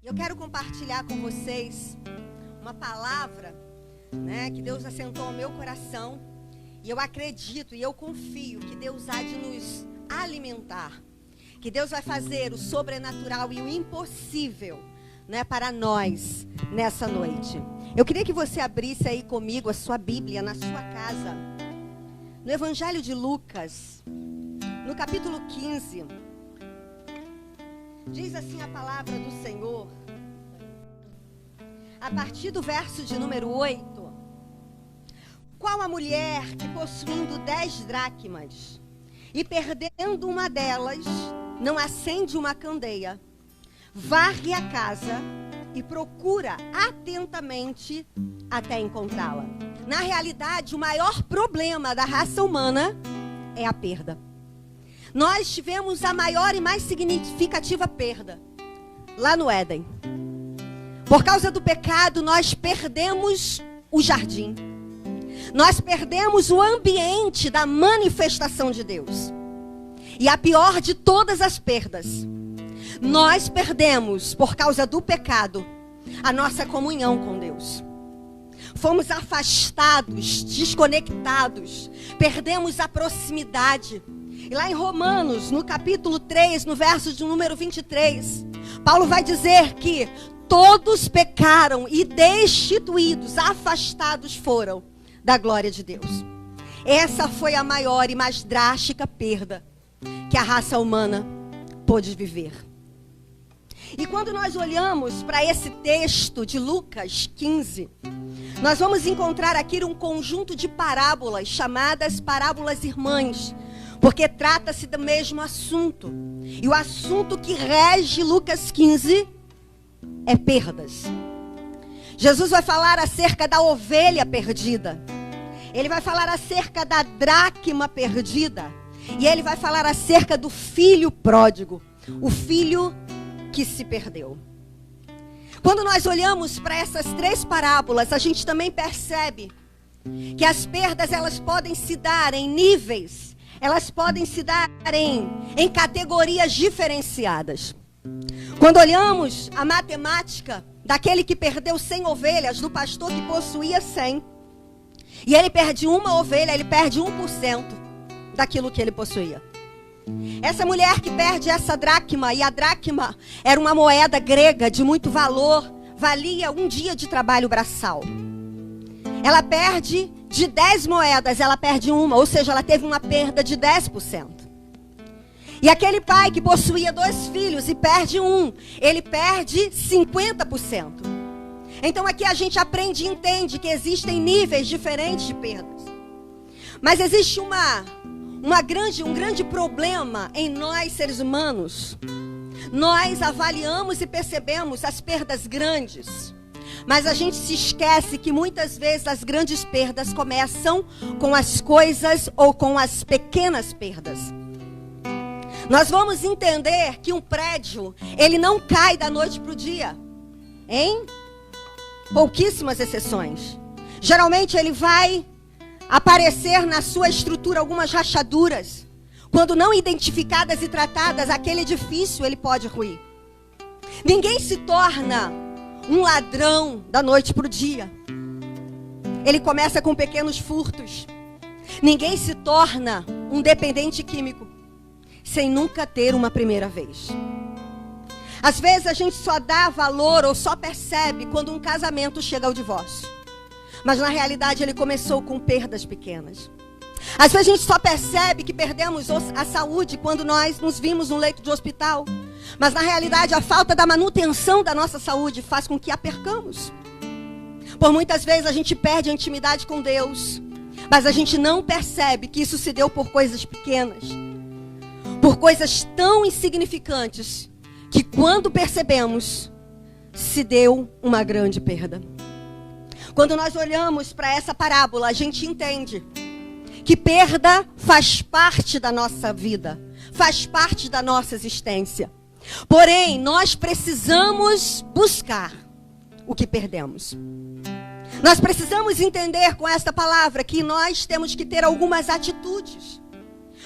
Eu quero compartilhar com vocês uma palavra, que Deus assentou ao meu coração. E eu acredito e eu confio que Deus há de nos alimentar. Que Deus vai fazer o sobrenatural e o impossível, para nós nessa noite. Eu queria que você abrisse aí comigo a sua Bíblia na sua casa. No Evangelho de Lucas, no capítulo 15. Diz assim a palavra do Senhor, a partir do verso de número 8. Qual a mulher que, possuindo 10 dracmas e perdendo uma delas, não acende uma candeia, varre a casa e procura atentamente até encontrá-la? Na realidade, o maior problema da raça humana é a perda. Nós tivemos a maior e mais significativa perda lá no Éden. Por causa do pecado, nós perdemos o jardim. Nós perdemos o ambiente da manifestação de Deus. E a pior de todas as perdas, nós perdemos, por causa do pecado, a nossa comunhão com Deus. Fomos afastados, desconectados, perdemos a proximidade. E lá em Romanos, no capítulo 3, no verso de número 23, Paulo vai dizer que todos pecaram e destituídos, afastados foram da glória de Deus. Essa foi a maior e mais drástica perda que a raça humana pôde viver. E quando nós olhamos para esse texto de Lucas 15, nós vamos encontrar aqui um conjunto de parábolas chamadas parábolas irmãs, porque trata-se do mesmo assunto. E o assunto que rege Lucas 15 é perdas. Jesus vai falar acerca da ovelha perdida. Ele vai falar acerca da dracma perdida. E ele vai falar acerca do filho pródigo, o filho que se perdeu. Quando nós olhamos para essas 3 parábolas, a gente também percebe que as perdas, elas podem se dar em níveis, elas podem se dar em categorias diferenciadas. Quando olhamos a matemática daquele que perdeu 100 ovelhas, do pastor que possuía 100, e ele perde uma ovelha, ele perde 1% daquilo que ele possuía. Essa mulher que perde essa dracma, e a dracma era uma moeda grega de muito valor, valia um dia de trabalho braçal. Ela perde de 10 moedas, ela perde uma, ou seja, ela teve uma perda de 10%. E aquele pai que possuía 2 filhos e perde um, ele perde 50%. Então aqui a gente aprende e entende que existem níveis diferentes de perdas. Mas existe um grande problema em nós, seres humanos. Nós avaliamos e percebemos as perdas grandes, mas a gente se esquece que muitas vezes as grandes perdas começam com as coisas ou com as pequenas perdas. Nós vamos entender que um prédio, ele não cai da noite para o dia, em pouquíssimas exceções. Geralmente ele vai aparecer na sua estrutura algumas rachaduras. Quando não identificadas e tratadas, aquele edifício ele pode ruir. Ninguém se torna um ladrão da noite para o dia. Ele começa com pequenos furtos. Ninguém se torna um dependente químico sem nunca ter uma primeira vez. Às vezes a gente só dá valor ou só percebe quando um casamento chega ao divórcio. Mas na realidade ele começou com perdas pequenas. Às vezes a gente só percebe que perdemos a saúde quando nós nos vimos no leito de hospital. Mas na realidade a falta da manutenção da nossa saúde faz com que a percamos. Por muitas vezes a gente perde a intimidade com Deus, mas a gente não percebe que isso se deu por coisas pequenas. Por coisas tão insignificantes que quando percebemos, se deu uma grande perda. Quando nós olhamos para essa parábola, a gente entende que perda faz parte da nossa vida, faz parte da nossa existência. Porém, nós precisamos buscar o que perdemos. Nós precisamos entender com esta palavra que nós temos que ter algumas atitudes.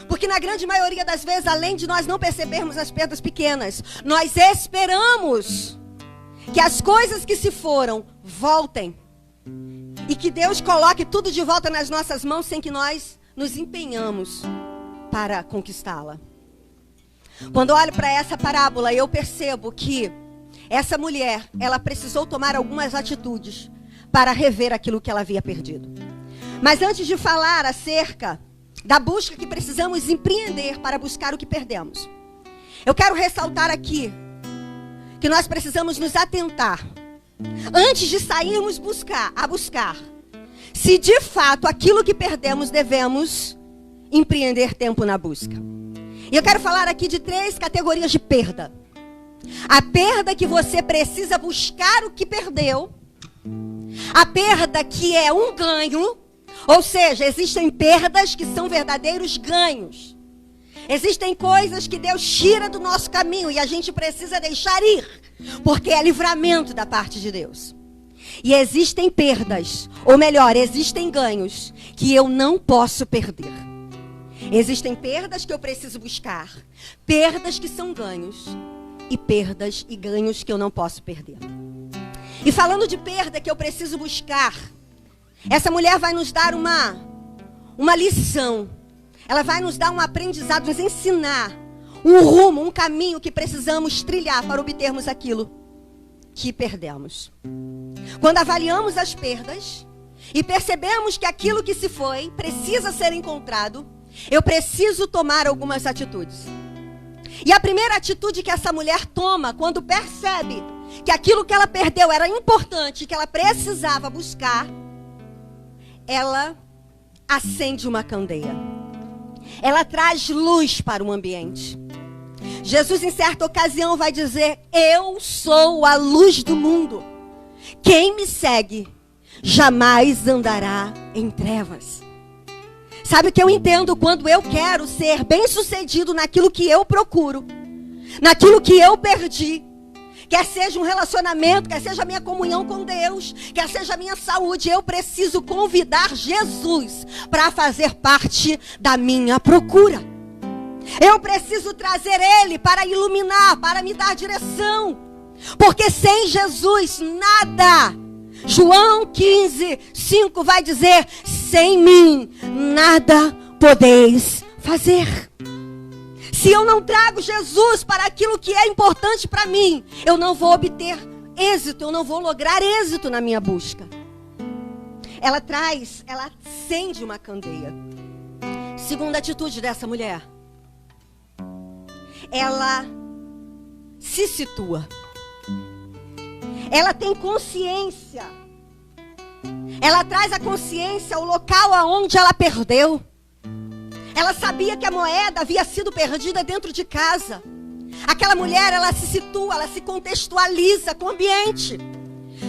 Porque na grande maioria das vezes, além de nós não percebermos as perdas pequenas, nós esperamos Que as coisas que se foram, voltem. E que Deus coloque tudo de volta nas nossas mãos sem que nós nos empenhamos para conquistá-la. Quando eu olho para essa parábola, eu percebo que essa mulher, ela precisou tomar algumas atitudes para rever aquilo que ela havia perdido. Mas antes de falar acerca da busca que precisamos empreender para buscar o que perdemos, eu quero ressaltar aqui que nós precisamos nos atentar, antes de sairmos a buscar, se de fato aquilo que perdemos devemos empreender tempo na busca. E eu quero falar aqui de 3 categorias de perda. A perda que você precisa buscar o que perdeu. A perda que é um ganho. Ou seja, existem perdas que são verdadeiros ganhos. Existem coisas que Deus tira do nosso caminho e a gente precisa deixar ir, porque é livramento da parte de Deus. E existem perdas, ou melhor, existem ganhos que eu não posso perder. Existem perdas que eu preciso buscar, perdas que são ganhos, e perdas e ganhos que eu não posso perder. E falando de perda que eu preciso buscar, essa mulher vai nos dar uma lição. Ela vai nos dar um aprendizado, nos ensinar um rumo, um caminho que precisamos trilhar para obtermos aquilo que perdemos. Quando avaliamos as perdas e percebemos que aquilo que se foi precisa ser encontrado, eu preciso tomar algumas atitudes. E a primeira atitude que essa mulher toma quando percebe que aquilo que ela perdeu era importante, que ela precisava buscar, ela acende uma candeia. Ela traz luz para o ambiente. Jesus, em certa ocasião, vai dizer: eu sou a luz do mundo. Quem me segue jamais andará em trevas. Sabe o que eu entendo quando eu quero ser bem-sucedido naquilo que eu procuro, naquilo que eu perdi? Quer seja um relacionamento, quer seja a minha comunhão com Deus, quer seja a minha saúde, eu preciso convidar Jesus para fazer parte da minha procura. Eu preciso trazer Ele para iluminar, para me dar direção. Porque sem Jesus, nada. João 15:5 vai dizer: sem mim, nada podeis fazer. Se eu não trago Jesus para aquilo que é importante para mim, eu não vou obter êxito, eu não vou lograr êxito na minha busca. Ela acende uma candeia. Segunda atitude dessa mulher. Ela se situa. Ela tem consciência. Ela traz à consciência o local aonde ela perdeu. Ela sabia que a moeda havia sido perdida dentro de casa. Aquela mulher, ela se situa, ela se contextualiza com o ambiente.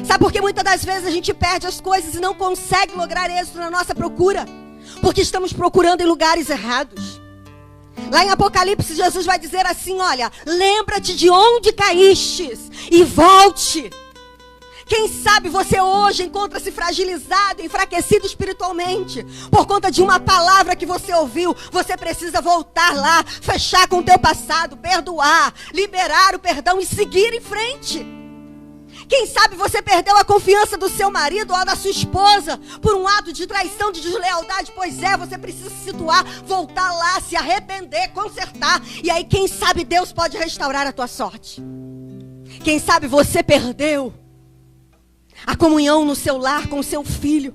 Sabe por que muitas das vezes a gente perde as coisas e não consegue lograr êxito na nossa procura? Porque estamos procurando em lugares errados. Lá em Apocalipse, Jesus vai dizer assim: olha, lembra-te de onde caístes e volte. Quem sabe você hoje encontra-se fragilizado, enfraquecido espiritualmente, por conta de uma palavra que você ouviu. Você precisa voltar lá, fechar com o teu passado, perdoar, liberar o perdão e seguir em frente. Quem sabe você perdeu a confiança do seu marido ou da sua esposa por um ato de traição, de deslealdade. Pois é, você precisa se situar, voltar lá, se arrepender, consertar. E aí quem sabe Deus pode restaurar a tua sorte. Quem sabe você perdeu a comunhão no seu lar com o seu filho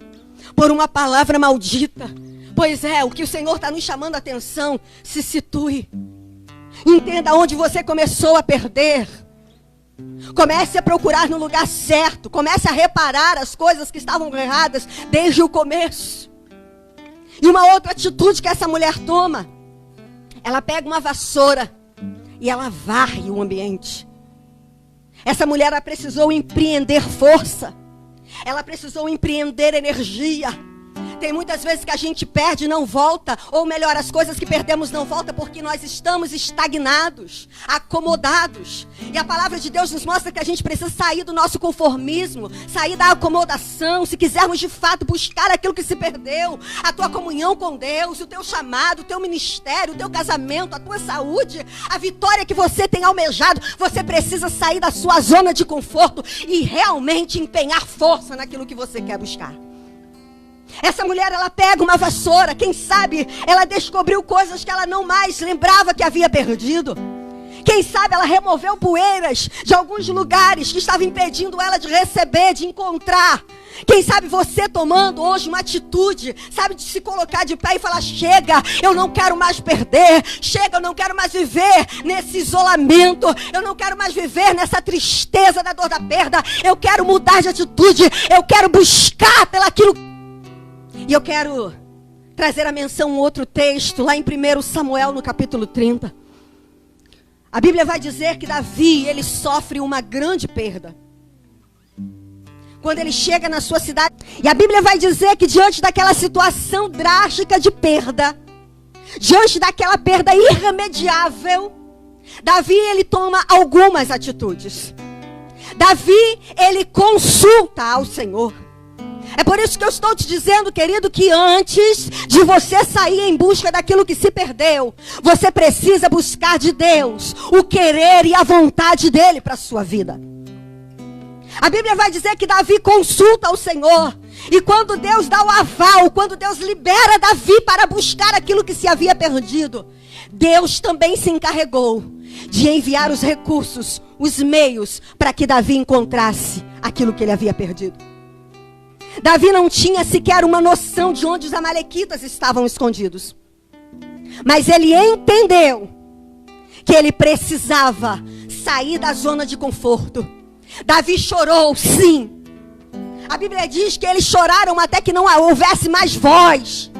por uma palavra maldita. Pois é, o que o Senhor está nos chamando a atenção: se situe. Entenda onde você começou a perder. Comece a procurar no lugar certo. Comece a reparar as coisas que estavam erradas desde o começo. E uma outra atitude que essa mulher toma: ela pega uma vassoura e ela varre o ambiente. Essa mulher, ela precisou empreender força. Ela precisou empreender energia. Tem muitas vezes que a gente perde e não volta, ou melhor, as coisas que perdemos não voltam porque nós estamos estagnados, acomodados. E a palavra de Deus nos mostra que a gente precisa sair do nosso conformismo, sair da acomodação, se quisermos de fato buscar aquilo que se perdeu, a tua comunhão com Deus, o teu chamado, o teu ministério, o teu casamento, a tua saúde, a vitória que você tem almejado. Você precisa sair da sua zona de conforto e realmente empenhar força naquilo que você quer buscar. Essa mulher, ela pega uma vassoura, quem sabe ela descobriu coisas que ela não mais lembrava que havia perdido. Quem sabe ela removeu poeiras de alguns lugares que estavam impedindo ela de receber, de encontrar. Quem sabe você tomando hoje uma atitude, sabe, de se colocar de pé e falar: chega, eu não quero mais perder, chega, eu não quero mais viver nesse isolamento, eu não quero mais viver nessa tristeza da dor da perda, eu quero mudar de atitude, eu quero buscar pelaquilo. E eu quero trazer a menção um outro texto, lá em 1 Samuel, no capítulo 30. A Bíblia vai dizer que Davi, ele sofre uma grande perda quando ele chega na sua cidade. E a Bíblia vai dizer que diante daquela situação drástica de perda, diante daquela perda irremediável, Davi, ele toma algumas atitudes. Davi, ele consulta ao Senhor. É por isso que eu estou te dizendo, querido, que antes de você sair em busca daquilo que se perdeu, você precisa buscar de Deus o querer e a vontade dele para a sua vida. A Bíblia vai dizer que Davi consulta ao Senhor. E quando Deus dá o aval, quando Deus libera Davi para buscar aquilo que se havia perdido, Deus também se encarregou de enviar os recursos, os meios, para que Davi encontrasse aquilo que ele havia perdido. Davi não tinha sequer uma noção de onde os amalequitas estavam escondidos. Mas ele entendeu que ele precisava sair da zona de conforto. Davi chorou, sim. A Bíblia diz que eles choraram até que não houvesse mais voz.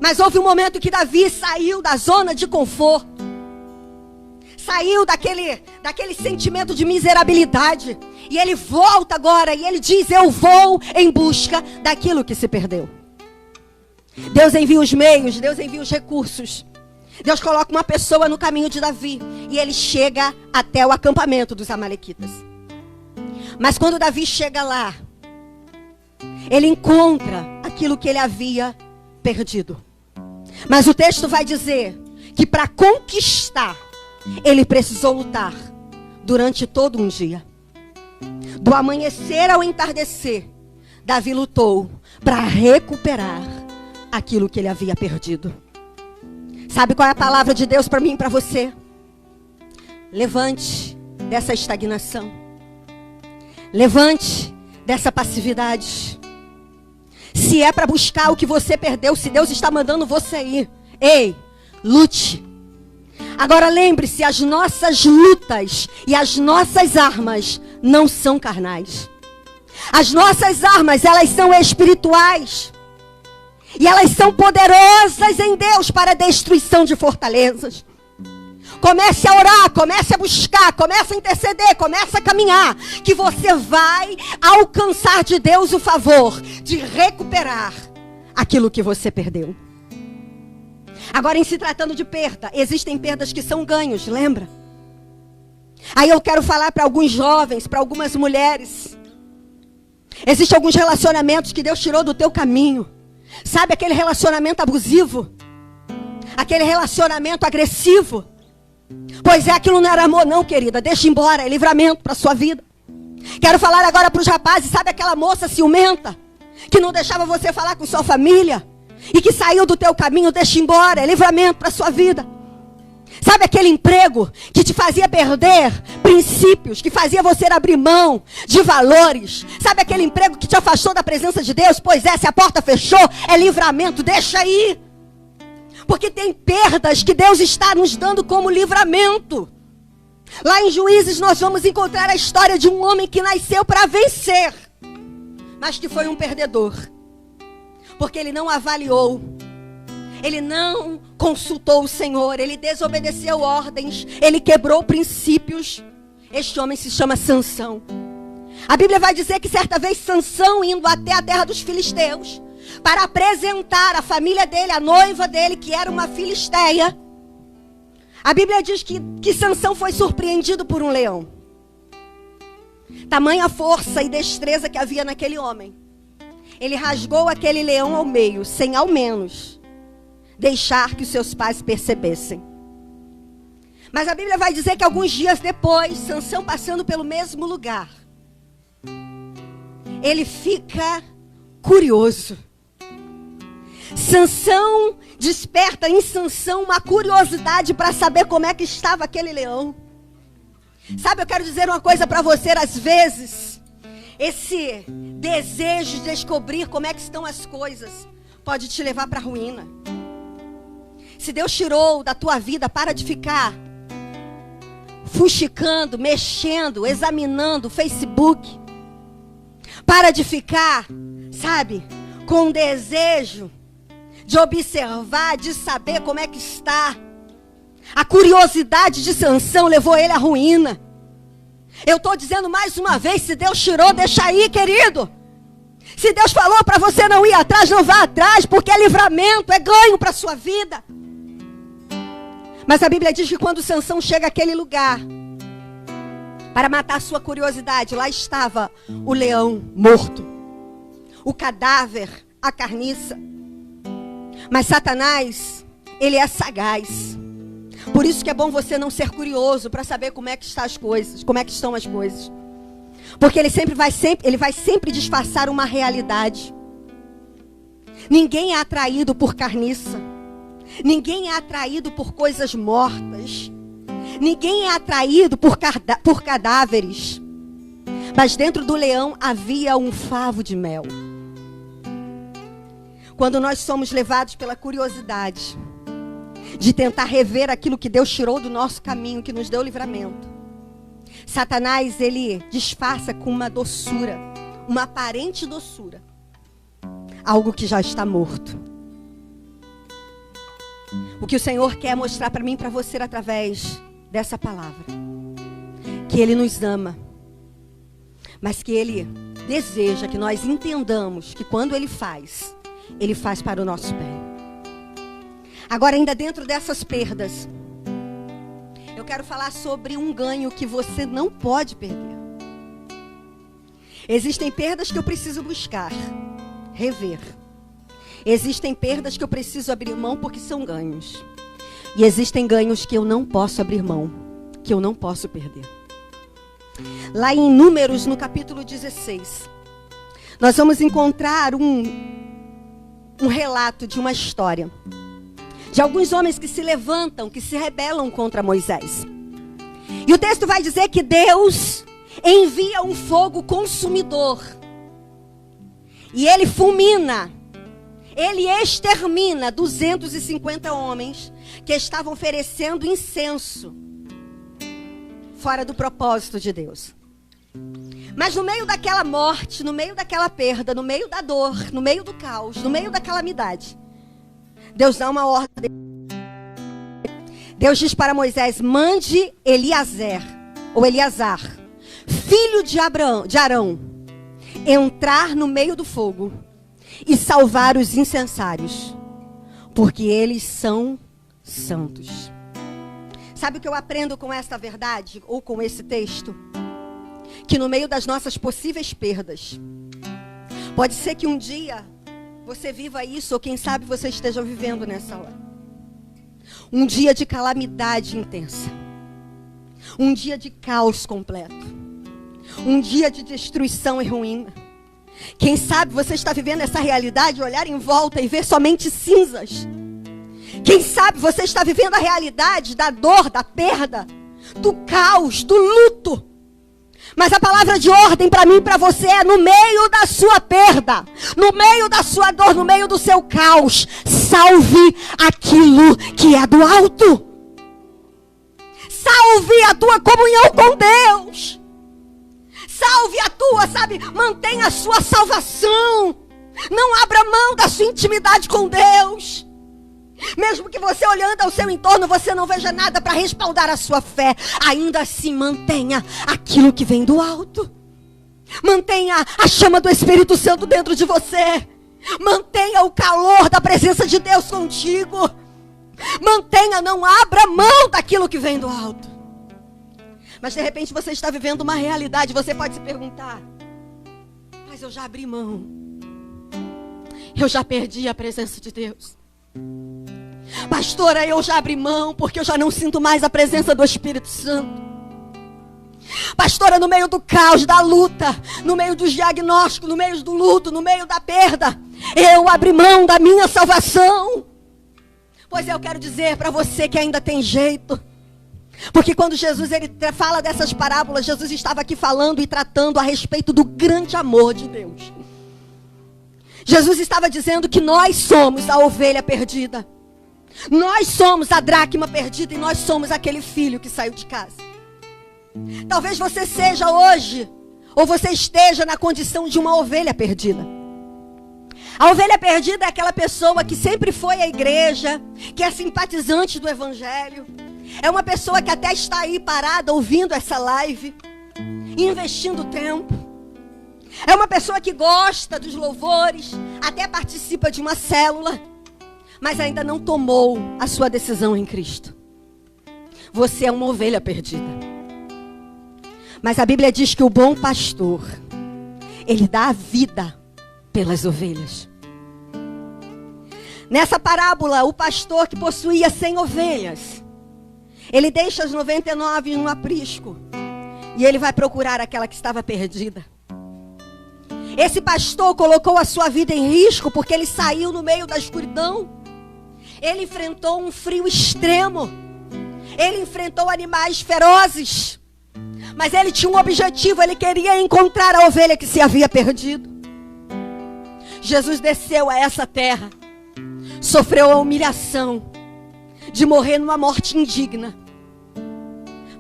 Mas houve um momento que Davi saiu da zona de conforto. Saiu daquele sentimento de miserabilidade. E ele volta agora e ele diz: eu vou em busca daquilo que se perdeu. Deus envia os meios, Deus envia os recursos. Deus coloca uma pessoa no caminho de Davi. E ele chega até o acampamento dos amalequitas. Mas quando Davi chega lá, ele encontra aquilo que ele havia perdido. Mas o texto vai dizer que para conquistar, ele precisou lutar durante todo um dia. Do amanhecer ao entardecer, Davi lutou para recuperar aquilo que ele havia perdido. Sabe qual é a palavra de Deus para mim e para você? Levante dessa estagnação. Levante dessa passividade. Se é para buscar o que você perdeu, se Deus está mandando você ir, ei, lute. Agora lembre-se, as nossas lutas e as nossas armas não são carnais. As nossas armas, elas são espirituais. E elas são poderosas em Deus para a destruição de fortalezas. Comece a orar, comece a buscar, comece a interceder, comece a caminhar, que você vai alcançar de Deus o favor de recuperar aquilo que você perdeu. Agora, em se tratando de perda, existem perdas que são ganhos, lembra? Aí eu quero falar para alguns jovens, para algumas mulheres. Existem alguns relacionamentos que Deus tirou do teu caminho. Sabe aquele relacionamento abusivo? Aquele relacionamento agressivo? Pois é, aquilo não era amor não, querida. Deixa embora, é livramento para a sua vida. Quero falar agora para os rapazes. Sabe aquela moça ciumenta? Que não deixava você falar com sua família? E que saiu do teu caminho, deixa embora, é livramento para a sua vida. Sabe aquele emprego que te fazia perder princípios, que fazia você abrir mão de valores? Sabe aquele emprego que te afastou da presença de Deus? Pois é, se a porta fechou, é livramento, deixa aí. Porque tem perdas que Deus está nos dando como livramento. Lá em Juízes nós vamos encontrar a história de um homem que nasceu para vencer, mas que foi um perdedor. Porque ele não avaliou, ele não consultou o Senhor, ele desobedeceu ordens, ele quebrou princípios. Este homem se chama Sansão. A Bíblia vai dizer que certa vez Sansão, indo até a terra dos filisteus, para apresentar a família dele, a noiva dele, que era uma filisteia, a Bíblia diz que Sansão foi surpreendido por um leão. Tamanha força e destreza que havia naquele homem. Ele rasgou aquele leão ao meio, sem ao menos deixar que os seus pais percebessem. Mas a Bíblia vai dizer que alguns dias depois, Sansão passando pelo mesmo lugar, ele fica curioso. Sansão desperta em Sansão uma curiosidade para saber como é que estava aquele leão. Sabe, eu quero dizer uma coisa para você, às vezes, esse desejo de descobrir como é que estão as coisas pode te levar para a ruína. Se Deus tirou da tua vida, para de ficar fuxicando, mexendo, examinando o Facebook. Para de ficar, sabe, com desejo de observar, de saber como é que está. A curiosidade de Sansão levou ele à ruína. Eu estou dizendo mais uma vez, se Deus tirou, deixa aí, querido. Se Deus falou para você não ir atrás, não vá atrás, porque é livramento, é ganho para a sua vida. Mas a Bíblia diz que quando Sansão chega àquele lugar para matar a sua curiosidade, lá estava o leão morto, o cadáver, a carniça. Mas Satanás, ele é sagaz. Por isso que é bom você não ser curioso para saber como é que estão as coisas, como é que estão as coisas. Porque ele vai sempre disfarçar uma realidade. Ninguém é atraído por carniça. Ninguém é atraído por coisas mortas. Ninguém é atraído por cadáveres. Mas dentro do leão havia um favo de mel. Quando nós somos levados pela curiosidade de tentar rever aquilo que Deus tirou do nosso caminho, que nos deu livramento, Satanás, ele disfarça com uma doçura, uma aparente doçura, algo que já está morto. O que o Senhor quer mostrar para mim e para você através dessa palavra, que Ele nos ama, mas que Ele deseja que nós entendamos que quando Ele faz para o nosso bem. Agora, ainda dentro dessas perdas, eu quero falar sobre um ganho que você não pode perder. Existem perdas que eu preciso buscar, rever. Existem perdas que eu preciso abrir mão porque são ganhos. E existem ganhos que eu não posso abrir mão, que eu não posso perder. Lá em Números, no capítulo 16, nós vamos encontrar um relato de uma história de alguns homens que se levantam, que se rebelam contra Moisés. E o texto vai dizer que Deus envia um fogo consumidor. E ele fulmina, ele extermina 250 homens que estavam oferecendo incenso fora do propósito de Deus. Mas no meio daquela morte, no meio daquela perda, no meio da dor, no meio do caos, no meio da calamidade, Deus dá uma ordem. Deus diz para Moisés: mande Eleazar, filho de Arão, entrar no meio do fogo e salvar os incensários, porque eles são santos. Sabe o que eu aprendo com esta verdade, ou com esse texto? Que no meio das nossas possíveis perdas, pode ser que um dia você viva isso, ou quem sabe você esteja vivendo nessa hora. Um dia de calamidade intensa. Um dia de caos completo. Um dia de destruição e ruína. Quem sabe você está vivendo essa realidade, olhar em volta e ver somente cinzas. Quem sabe você está vivendo a realidade da dor, da perda, do caos, do luto. Mas a palavra de ordem para mim e para você é: no meio da sua perda, no meio da sua dor, no meio do seu caos, salve aquilo que é do alto. Salve a tua comunhão com Deus. Salve a tua, mantenha a sua salvação. Não abra mão da sua intimidade com Deus. Mesmo que você olhando ao seu entorno, você não veja nada para respaldar a sua fé, ainda assim mantenha aquilo que vem do alto. Mantenha a chama do Espírito Santo dentro de você. Mantenha o calor da presença de Deus contigo. Mantenha, não abra mão daquilo que vem do alto. Mas de repente você está vivendo uma realidade. Você pode se perguntar: mas eu já abri mão. Eu já perdi a presença de Deus. Pastora, eu já abri mão porque eu já não sinto mais a presença do Espírito Santo. Pastora, no meio do caos, da luta, no meio dos diagnósticos, no meio do luto, no meio da perda, eu abri mão da minha salvação. Pois eu quero dizer para você que ainda tem jeito. Porque quando Jesus ele fala dessas parábolas, Jesus estava aqui falando e tratando a respeito do grande amor de Deus. Jesus estava dizendo que nós somos a ovelha perdida. Nós somos a dracma perdida e nós somos aquele filho que saiu de casa. Talvez você seja hoje, ou você esteja na condição de uma ovelha perdida. A ovelha perdida é aquela pessoa que sempre foi à igreja, que é simpatizante do evangelho. É uma pessoa que até está aí parada ouvindo essa live, investindo tempo. É uma pessoa que gosta dos louvores, até participa de uma célula, mas ainda não tomou a sua decisão em Cristo. Você é uma ovelha perdida. Mas a Bíblia diz que o bom pastor, ele dá a vida pelas ovelhas. Nessa parábola, o pastor que possuía 100 ovelhas, ele deixa as 99 no aprisco e ele vai procurar aquela que estava perdida. Esse pastor colocou a sua vida em risco porque ele saiu no meio da escuridão. Ele enfrentou um frio extremo. Ele enfrentou animais ferozes. Mas ele tinha um objetivo, ele queria encontrar a ovelha que se havia perdido. Jesus desceu a essa terra, sofreu a humilhação de morrer numa morte indigna,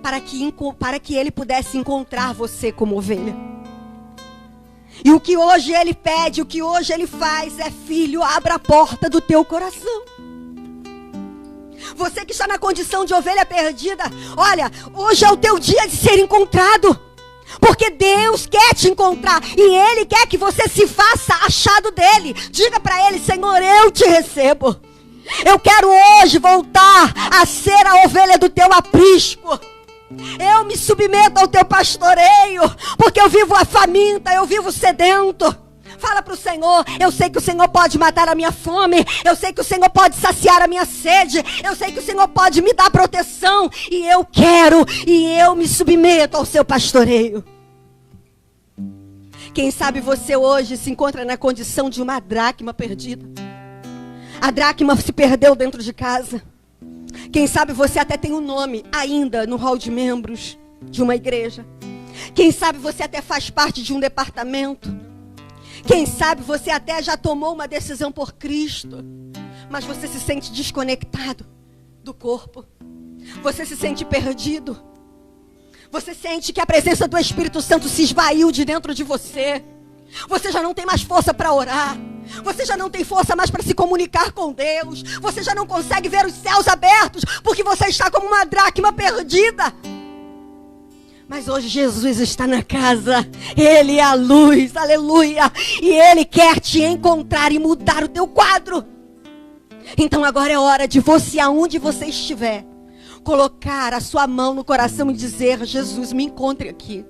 para que ele pudesse encontrar você como ovelha. E o que hoje ele pede, o que hoje ele faz é: filho, abra a porta do teu coração. Você que está na condição de ovelha perdida, olha, hoje é o teu dia de ser encontrado. Porque Deus quer te encontrar e Ele quer que você se faça achado dEle. Diga para Ele: Senhor, eu te recebo. Eu quero hoje voltar a ser a ovelha do teu aprisco. Eu me submeto ao teu pastoreio, porque eu vivo faminta, eu vivo sedento. Fala para o Senhor: eu sei que o Senhor pode matar a minha fome. Eu sei que o Senhor pode saciar a minha sede. Eu sei que o Senhor pode me dar proteção. E eu quero, e eu me submeto ao seu pastoreio. Quem sabe você hoje se encontra na condição de uma dracma perdida. A dracma se perdeu dentro de casa. Quem sabe você até tem um nome ainda no hall de membros de uma igreja. Quem sabe você até faz parte de um departamento. Quem sabe você até já tomou uma decisão por Cristo, mas você se sente desconectado do corpo. Você se sente perdido. Você sente que a presença do Espírito Santo se esvaiu de dentro de você. Você já não tem mais força para orar. Você já não tem força mais para se comunicar com Deus. Você já não consegue ver os céus abertos, porque você está como uma dracma perdida. Mas hoje Jesus está na casa. Ele é a luz, aleluia. E Ele quer te encontrar e mudar o teu quadro. Então agora é hora de você, aonde você estiver, colocar a sua mão no coração e dizer: Jesus, me encontre aqui.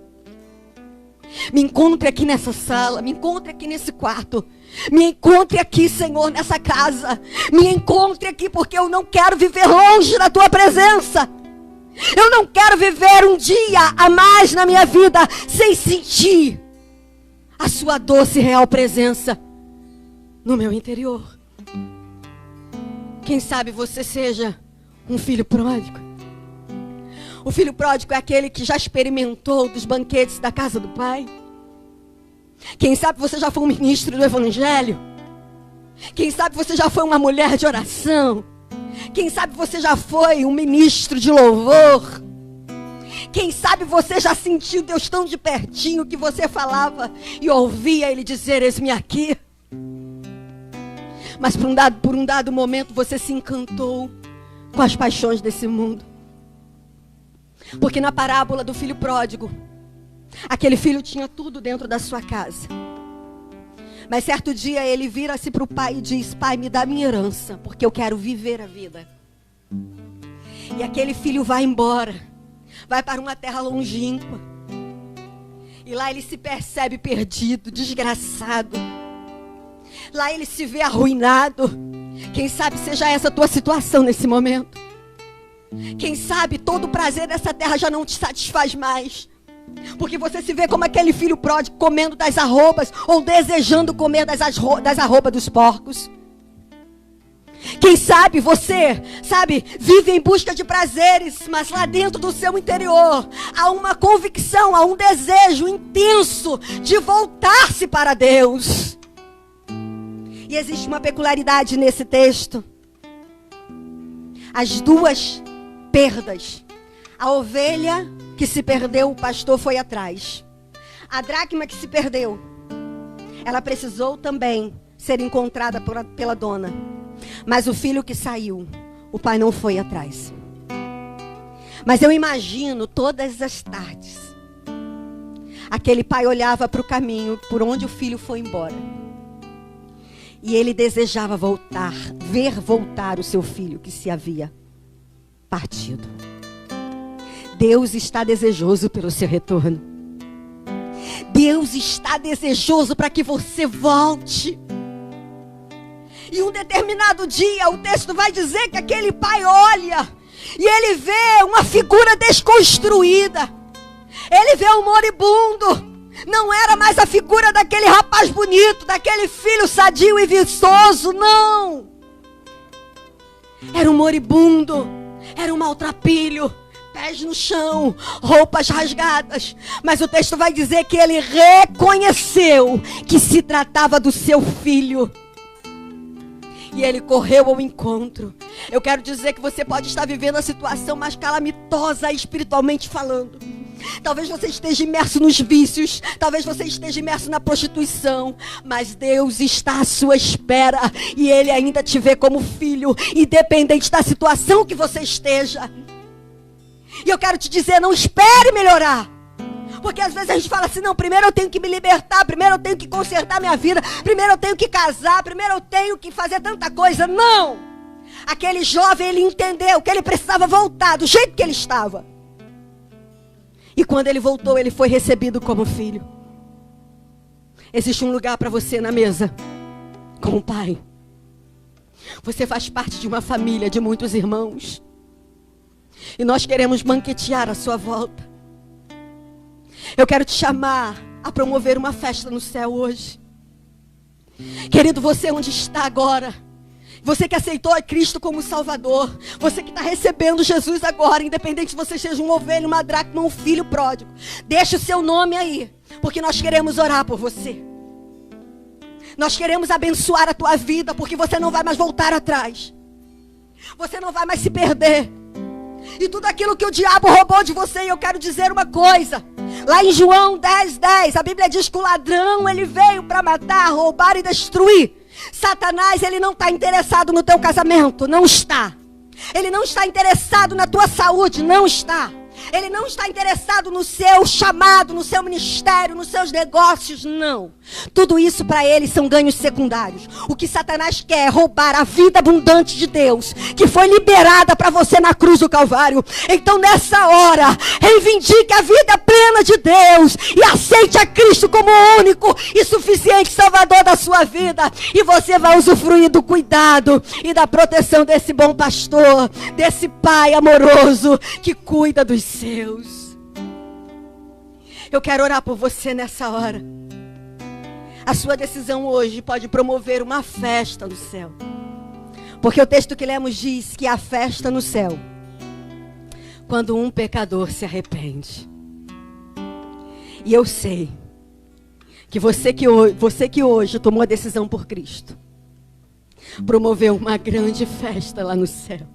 Me encontre aqui nessa sala, me encontre aqui nesse quarto. Me encontre aqui, Senhor, nessa casa. Me encontre aqui, porque eu não quero viver longe da tua presença. Eu não quero viver um dia a mais na minha vida sem sentir a sua doce e real presença no meu interior. Quem sabe você seja um filho pródigo. O filho pródigo é aquele que já experimentou dos banquetes da casa do Pai. Quem sabe você já foi um ministro do Evangelho. Quem sabe você já foi uma mulher de oração. Quem sabe você já foi um ministro de louvor. Quem sabe você já sentiu Deus tão de pertinho que você falava e ouvia Ele dizer: eis-me aqui. Mas por um dado momento você se encantou com as paixões desse mundo. Porque na parábola do filho pródigo, aquele filho tinha tudo dentro da sua casa. Mas certo dia ele vira-se para o pai e diz: pai, me dá minha herança, porque eu quero viver a vida. E aquele filho vai embora, vai para uma terra longínqua. E lá ele se percebe perdido, desgraçado. Lá ele se vê arruinado. Quem sabe seja essa a tua situação nesse momento. Quem sabe todo o prazer dessa terra já não te satisfaz mais. Porque você se vê como aquele filho pródigo comendo das arrobas ou desejando comer das arrobas dos porcos. Quem sabe você, vive em busca de prazeres, mas lá dentro do seu interior há uma convicção, há um desejo intenso de voltar-se para Deus. E existe uma peculiaridade nesse texto. As duas perdas. A ovelha que se perdeu, o pastor foi atrás. A dracma que se perdeu, ela precisou também ser encontrada pela dona. Mas o filho que saiu, o pai não foi atrás. Mas eu imagino todas as tardes, aquele pai olhava para o caminho por onde o filho foi embora. E ele desejava voltar, ver voltar o seu filho que se havia partido. Deus está desejoso pelo seu retorno. Deus está desejoso para que você volte. E um determinado dia, o texto vai dizer que aquele pai olha e ele vê uma figura desconstruída. Ele vê um moribundo. Não era mais a figura daquele rapaz bonito, daquele filho sadio e viçoso, não. Era um moribundo, era um maltrapilho, pés no chão, roupas rasgadas. Mas o texto vai dizer que ele reconheceu que se tratava do seu filho. E ele correu ao encontro. Eu quero dizer que você pode estar vivendo a situação mais calamitosa espiritualmente falando. Talvez você esteja imerso nos vícios. Talvez você esteja imerso na prostituição. Mas Deus está à sua espera. E Ele ainda te vê como filho, independente da situação que você esteja. E eu quero te dizer, não espere melhorar. Porque às vezes a gente fala assim, não, primeiro eu tenho que me libertar, primeiro eu tenho que consertar minha vida, primeiro eu tenho que casar, primeiro eu tenho que fazer tanta coisa. Não! Aquele jovem, ele entendeu que ele precisava voltar do jeito que ele estava. E quando ele voltou, ele foi recebido como filho. Existe um lugar para você na mesa, como pai. Você faz parte de uma família de muitos irmãos. E nós queremos banquetear a sua volta. Eu quero te chamar a promover uma festa no céu hoje. Querido, você onde está agora, você que aceitou a Cristo como Salvador, você que está recebendo Jesus agora, independente se você seja uma ovelha, uma dracma, um filho pródigo, deixa o seu nome aí, porque nós queremos orar por você. Nós queremos abençoar a tua vida, porque você não vai mais voltar atrás. Você não vai mais se perder. E tudo aquilo que o diabo roubou de você, e eu quero dizer uma coisa. Lá em João 10:10, a Bíblia diz que o ladrão, ele veio para matar, roubar e destruir. Satanás, ele não está interessado no teu casamento, não está. Ele não está interessado na tua saúde, não está. Ele não está interessado no seu chamado, no seu ministério, nos seus negócios, não. Tudo isso para ele são ganhos secundários. O que Satanás quer é roubar a vida abundante de Deus, que foi liberada para você na cruz do Calvário. Então nessa hora, reivindique a vida plena de Deus e aceite a Cristo como o único e suficiente Salvador da sua vida. E você vai usufruir do cuidado e da proteção desse bom pastor, desse pai amoroso que cuida dos seus. Eu quero orar por você nessa hora. A sua decisão hoje pode promover uma festa no céu. Porque o texto que lemos diz que há festa no céu quando um pecador se arrepende. E eu sei que você que hoje tomou a decisão por Cristo, promoveu uma grande festa lá no céu.